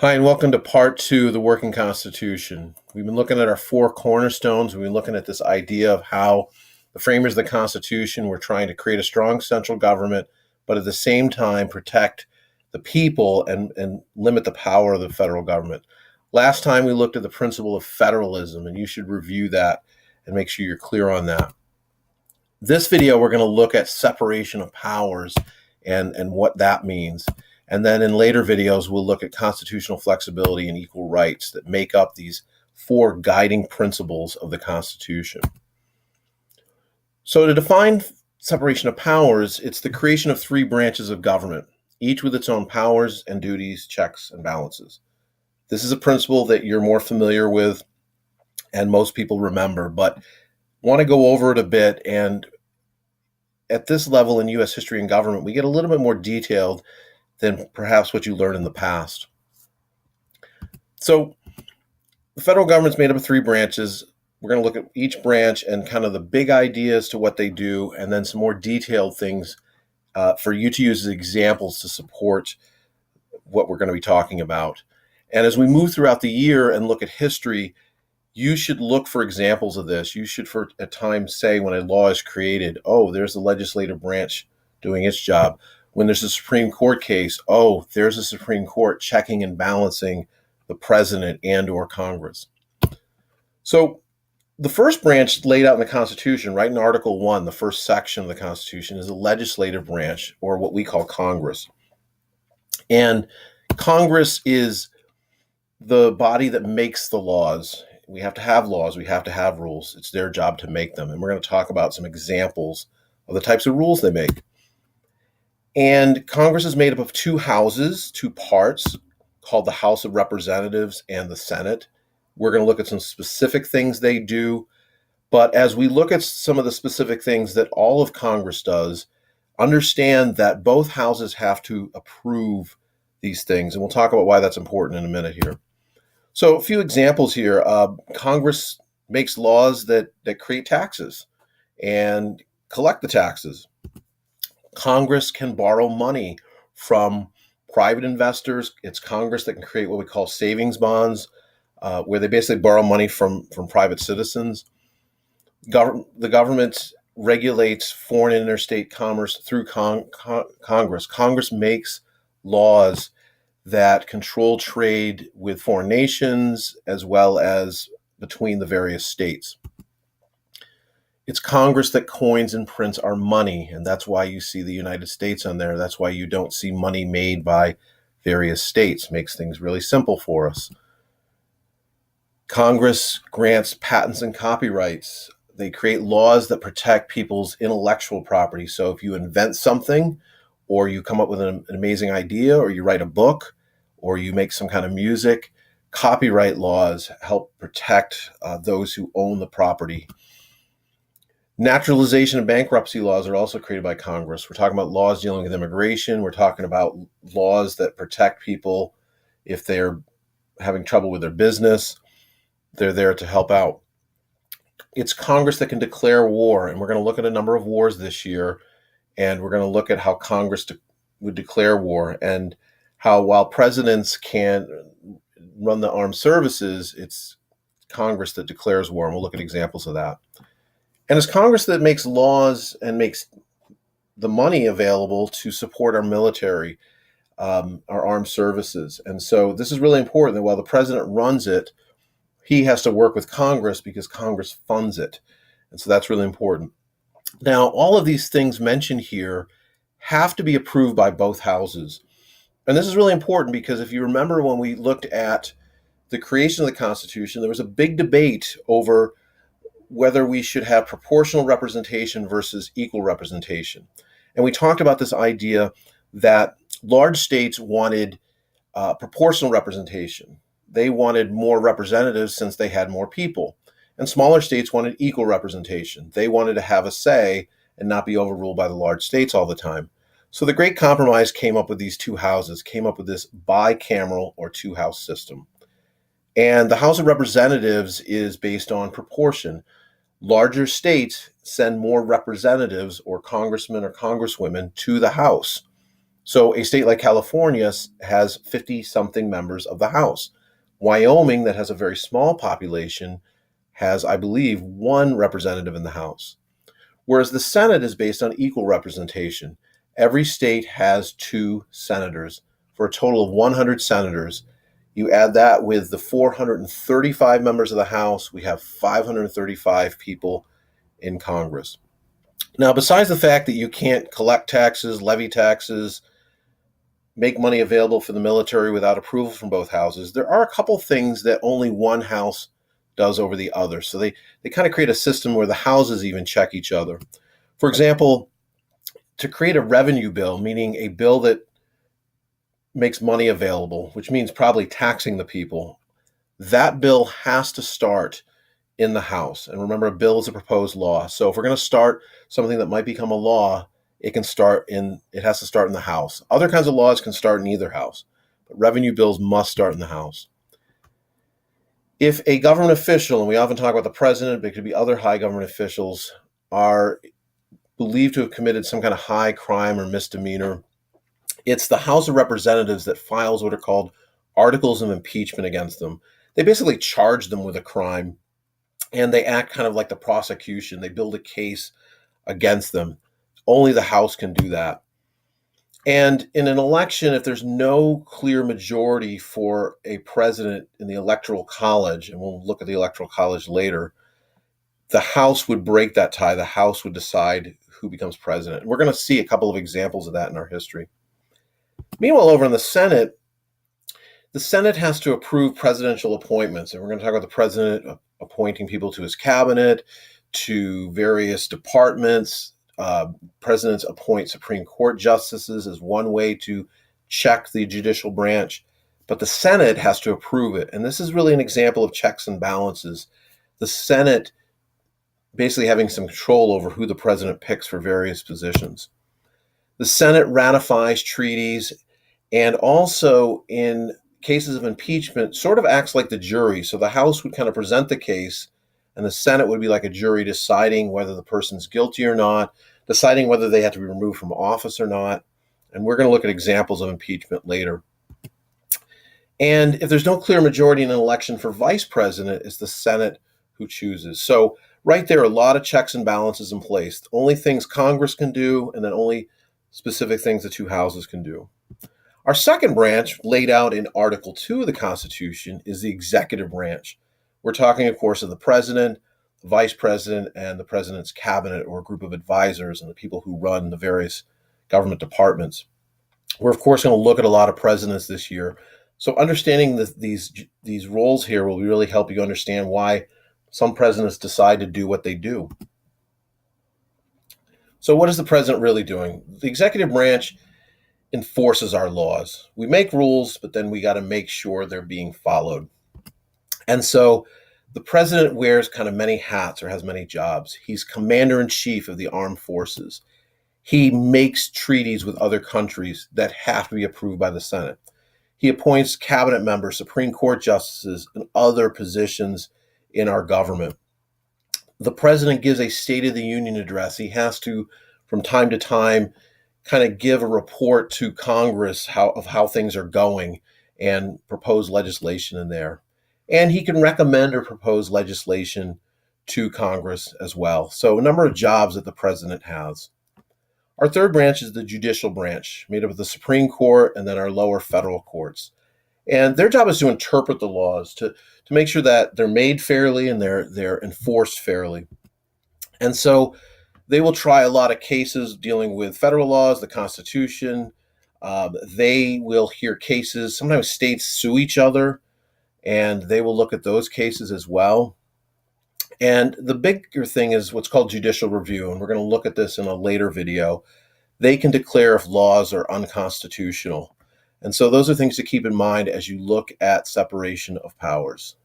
Hi, and welcome to part two of the Working Constitution. We've been looking at our four cornerstones. We've been looking at this idea of how the framers of the Constitution were trying to create a strong central government, but at the same time protect the people and limit the power of the federal government. Last time we looked at the principle of federalism, and you should review that and make sure you're clear on that. This video, we're going to look at separation of powers and what that means. And then in later videos, we'll look at constitutional flexibility and equal rights that make up these four guiding principles of the Constitution. So to define separation of powers, it's the creation of three branches of government, each with its own powers and duties, checks, and balances. This is a principle that you're more familiar with and most people remember, but want to go over it a bit. And at this level in U.S. history and government, we get a little bit more detailed than perhaps what you learned in the past. So the federal government's made up of three branches. We're going to look at each branch and kind of the big ideas to what they do, and then some more detailed things for you to use as examples to support what we're going to be talking about. And as we move throughout the year and look at history, you should look for examples of this. You should, for at times, say when a law is created, oh, there's the legislative branch doing its job. When there's a Supreme Court case, oh, there's a Supreme Court checking and balancing the president and or Congress. So the first branch laid out in the Constitution, right in Article 1, the first section of the Constitution, is the legislative branch, or what we call Congress. And Congress is the body that makes the laws. We have to have laws. We have to have rules. It's their job to make them. And we're going to talk about some examples of the types of rules they make. And Congress is made up of two houses, two parts, called the House of Representatives and the Senate. We're going to look at some specific things they do. But as we look at some of the specific things that all of Congress does, understand that both houses have to approve these things. And we'll talk about why that's important in a minute here. So a few examples here. Congress makes laws that create taxes and collect the taxes. Congress can borrow money from private investors. It's Congress that can create what we call savings bonds, where they basically borrow money from private citizens. The government regulates foreign and interstate commerce through Congress. Congress makes laws that control trade with foreign nations as well as between the various states. It's Congress that coins and prints our money, and that's why you see the United States on there. That's why you don't see money made by various states. Makes things really simple for us. Congress grants patents and copyrights. They create laws that protect people's intellectual property. So if you invent something, or you come up with an amazing idea, or you write a book, or you make some kind of music, copyright laws help protect those who own the property. Naturalization and bankruptcy laws are also created by Congress. We're talking about laws dealing with immigration. We're talking about laws that protect people if they're having trouble with their business. They're there to help out. It's Congress that can declare war, and we're going to look at a number of wars this year, and we're going to look at how Congress would declare war and how while presidents can run the armed services, it's Congress that declares war, and we'll look at examples of that. And it's Congress that makes laws and makes the money available to support our military, our armed services. And so this is really important that while the president runs it, he has to work with Congress because Congress funds it. And so that's really important. Now, all of these things mentioned here have to be approved by both houses. And this is really important because if you remember when we looked at the creation of the Constitution, there was a big debate over whether we should have proportional representation versus equal representation. And we talked about this idea that large states wanted proportional representation. They wanted more representatives since they had more people. And smaller states wanted equal representation. They wanted to have a say and not be overruled by the large states all the time. So the Great Compromise came up with these two houses, came up with this bicameral or two-house system. And the House of Representatives is based on proportion. Larger states send more representatives or congressmen or congresswomen to the House. So a state like California has 50 something members of the House. Wyoming, that has a very small population, has, I believe, one representative in the House. Whereas the Senate is based on equal representation. Every state has 2 senators for a total of 100 senators. You add that with the 435 members of the House, we have 535 people in Congress. Now, besides the fact that you can't collect taxes, levy taxes, make money available for the military without approval from both houses, there are a couple things that only one house does over the other. So they kind of create a system where the houses even check each other. For example, to create a revenue bill, meaning a bill that makes money available, which means probably taxing the people, that bill has to start in the House. And remember, a bill is a proposed law. So if we're going to start something that might become a law, it has to start in the House. Other kinds of laws can start in either house, but revenue bills must start in the House. If a government official, and we often talk about the president, but it could be other high government officials, are believed to have committed some kind of high crime or misdemeanor, it's the House of Representatives that files what are called articles of impeachment against them. They basically charge them with a crime, and they act kind of like the prosecution. They build a case against them. Only the House can do that. And in an election, if there's no clear majority for a president in the Electoral College, and we'll look at the Electoral College later, the House would break that tie. The House would decide who becomes president. And we're going to see a couple of examples of that in our history. Meanwhile, over in the Senate has to approve presidential appointments. And we're going to talk about the president appointing people to his cabinet, to various departments. Presidents appoint Supreme Court justices as one way to check the judicial branch. But the Senate has to approve it. And this is really an example of checks and balances. The Senate basically having some control over who the president picks for various positions. The Senate ratifies treaties, and also in cases of impeachment sort of acts like the jury. So the House would kind of present the case, and the Senate would be like a jury deciding whether the person's guilty or not, deciding whether they have to be removed from office or not. And we're going to look at examples of impeachment later. And if there's no clear majority in an election for vice president, it's the Senate who chooses. So right there, a lot of checks and balances in place. Only things Congress can do, and then only specific things the two houses can do. Our second branch, laid out in Article 2 of the Constitution, is the executive branch. We're talking, of course, of the president, the vice president, and the president's cabinet, or a group of advisors and the people who run the various government departments. We're, of course, going to look at a lot of presidents this year. So understanding these roles here will really help you understand why some presidents decide to do what they do. So what is the president really doing? The executive branch enforces our laws. We make rules, but then we got to make sure they're being followed. And so the president wears kind of many hats, or has many jobs. He's commander-in-chief of the armed forces. He makes treaties with other countries that have to be approved by the Senate. He appoints cabinet members, Supreme Court justices, and other positions in our government. The president gives a State of the Union address. He has to, from time to time, kind of give a report to Congress of how things are going and propose legislation in there. And he can recommend or propose legislation to Congress as well. So a number of jobs that the president has. Our third branch is the judicial branch, made up of the Supreme Court and then our lower federal courts. And their job is to interpret the laws, to make sure that they're made fairly and they're enforced fairly. And so they will try a lot of cases dealing with federal laws, the Constitution. They will hear cases. Sometimes states sue each other, and they will look at those cases as well. And the bigger thing is what's called judicial review, and we're going to look at this in a later video. They can declare if laws are unconstitutional. And so those are things to keep in mind as you look at separation of powers.